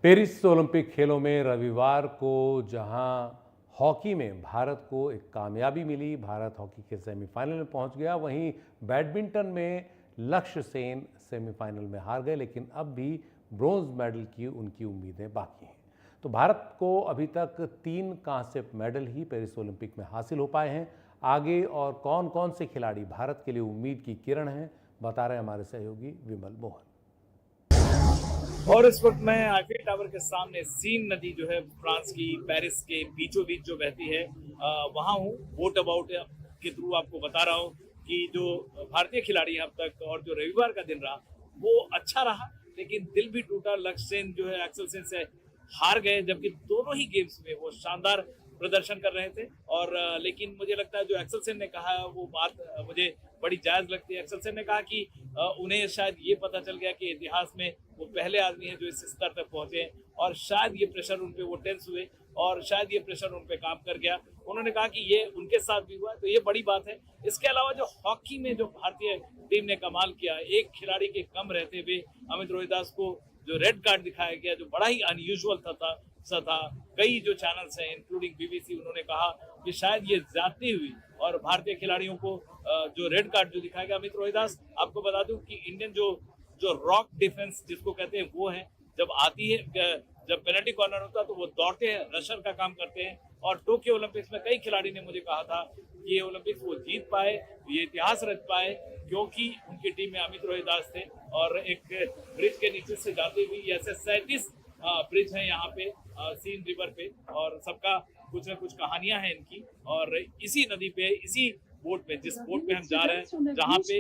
Paris Olympic खेलों में रविवार को जहां हॉकी में भारत को एक कामयाबी मिली, भारत हॉकी के सेमीफाइनल में पहुंच गया। वहीं बैडमिंटन में लक्ष्य सेन सेमीफाइनल में हार गए, लेकिन अब भी ब्रॉन्ज मेडल की उनकी उम्मीदें बाकी हैं। तो भारत को अभी तक 3 कांस्य मेडल ही पेरिस ओलंपिक में हासिल हो पाए हैं। आगे और कौन कौन से खिलाड़ी भारत के लिए उम्मीद की किरण हैं, बता रहे हमारे सहयोगी विमल मोहन। और इस वक्त मैं आईफिल टावर के सामने सीन नदी जो है फ्रांस की पेरिस के बीचों बीच जो बहती है वहां हूँ। वोट अबाउट के थ्रू आपको बता रहा हूँ कि जो भारतीय खिलाड़ी अब तक और जो रविवार का दिन रहा वो अच्छा रहा, लेकिन दिल भी टूटा। लक्ष्य सेन जो है एक्सेल सेन से हार गए, जबकि दोनों ही गेम्स में वो शानदार प्रदर्शन कर रहे थे। और लेकिन मुझे लगता है जो एक्सेल सेन ने कहा वो बात मुझे बड़ी जायज लगती है। एक्सेल सेन ने कहा कि उन्हें शायद ये पता चल गया कि इतिहास में वो पहले आदमी हैं जो इस स्तर तक पहुंचे हैं, और शायद ये प्रेशर उन पे वो टेंस हुए और शायद ये प्रेशर उन पे काम कर गया। उन्होंने कहा कि ये उनके साथ भी हुआ, तो ये बड़ी बात है। इसके अलावा जो हॉकी में जो भारतीय टीम ने कमाल किया, एक खिलाड़ी के कम रहते हुए अमित रोहिदास को जो रेड कार्ड दिखाया गया, जो बड़ा ही अनयूजुअल था। कई जो चैनल्स हैं इंक्लूडिंग बीबीसी, उन्होंने कहा कि शायद ये ज्यादती हुई और भारतीय खिलाड़ियों को जो रेड कार्ड जो दिखाया गया। अमित रोहिदास, आपको बता दूं कि इंडियन जो जो रॉक डिफेंस जिसको कहते हैं वो है, जब आती है जब पेनल्टी कॉर्नर होता है तो वो दौड़ते हैं, रशर का काम करते हैं। और टोक्यो ओलंपिक्स में कई खिलाड़ी ने मुझे कहा था कि ये ओलंपिक्स वो जीत पाए, ये इतिहास रच पाए, क्योंकि उनकी टीम में अमित रोहिदास थे। और एक ब्रिज के नीचे से जाती हुई ऐसे 37 ब्रिज है यहाँ पे सीन रिवर पे, और सबका कुछ न कुछ कहानियां हैं इनकी। और इसी नदी पे, इसी बोट पे, जिस बोट पे हम जा रहे हैं, जहाँ पे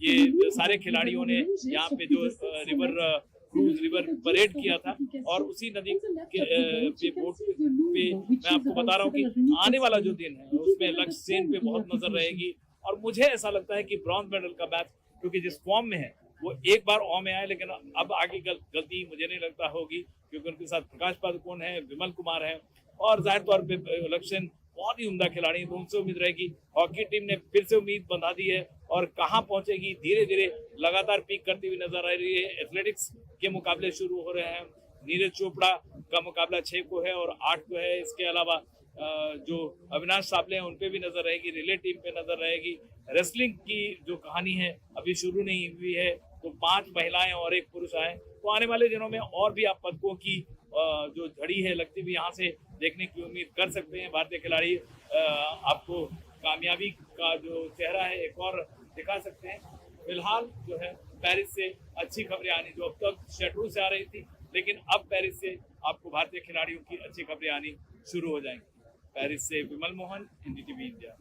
ये सारे खिलाड़ियों ने यहाँ पे जो रिवर क्रूज रिवर परेड किया था, और उसी नदी के बोट पे मैं आपको बता रहा हूँ कि आने वाला जो दिन है उसमें लक्ष्य सेन पे बहुत नजर रहेगी। और मुझे ऐसा लगता है कि ब्रॉन्ज मेडल का मैच, क्योंकि जिस फॉर्म में है वो एक बार ऑ में आए, लेकिन अब आगे गलती मुझे नहीं लगता होगी, क्योंकि उनके साथ प्रकाश पादुकोण है, विमल कुमार है, और जाहिर तौर पे लक्ष्य सेन बहुत ही उम्दा खिलाड़ी है, तो उनसे उम्मीद रहेगी। हॉकी टीम ने फिर से उम्मीद बंधा दी है और कहां पहुंचेगी, धीरे धीरे लगातार पीक करती हुई नजर आ रही है। एथलेटिक्स के मुकाबले शुरू हो रहे हैं। नीरज चोपड़ा का मुकाबला 6 को है और 8 को है। इसके अलावा जो अविनाश साबले हैं उन पे भी नजर रहेगी, रिले टीम पे नजर रहेगी। रेसलिंग की जो कहानी है अभी शुरू नहीं हुई है, तो 5 महिलाएं और 1 पुरुष आए। तो आने वाले दिनों में और भी आप पदकों की जो झड़ी है लगती हुई यहाँ से देखने की उम्मीद कर सकते हैं। भारतीय खिलाड़ी आपको कामयाबी का जो चेहरा है एक और दिखा सकते हैं। फिलहाल जो है पेरिस से अच्छी खबरें आनी, जो अब तक शेट्रू से आ रही थी, लेकिन अब पेरिस से आपको भारतीय खिलाड़ियों की अच्छी खबरें आनी शुरू हो जाएंगी। पेरिस से विमल मोहन, एनडीटीवी इंडिया।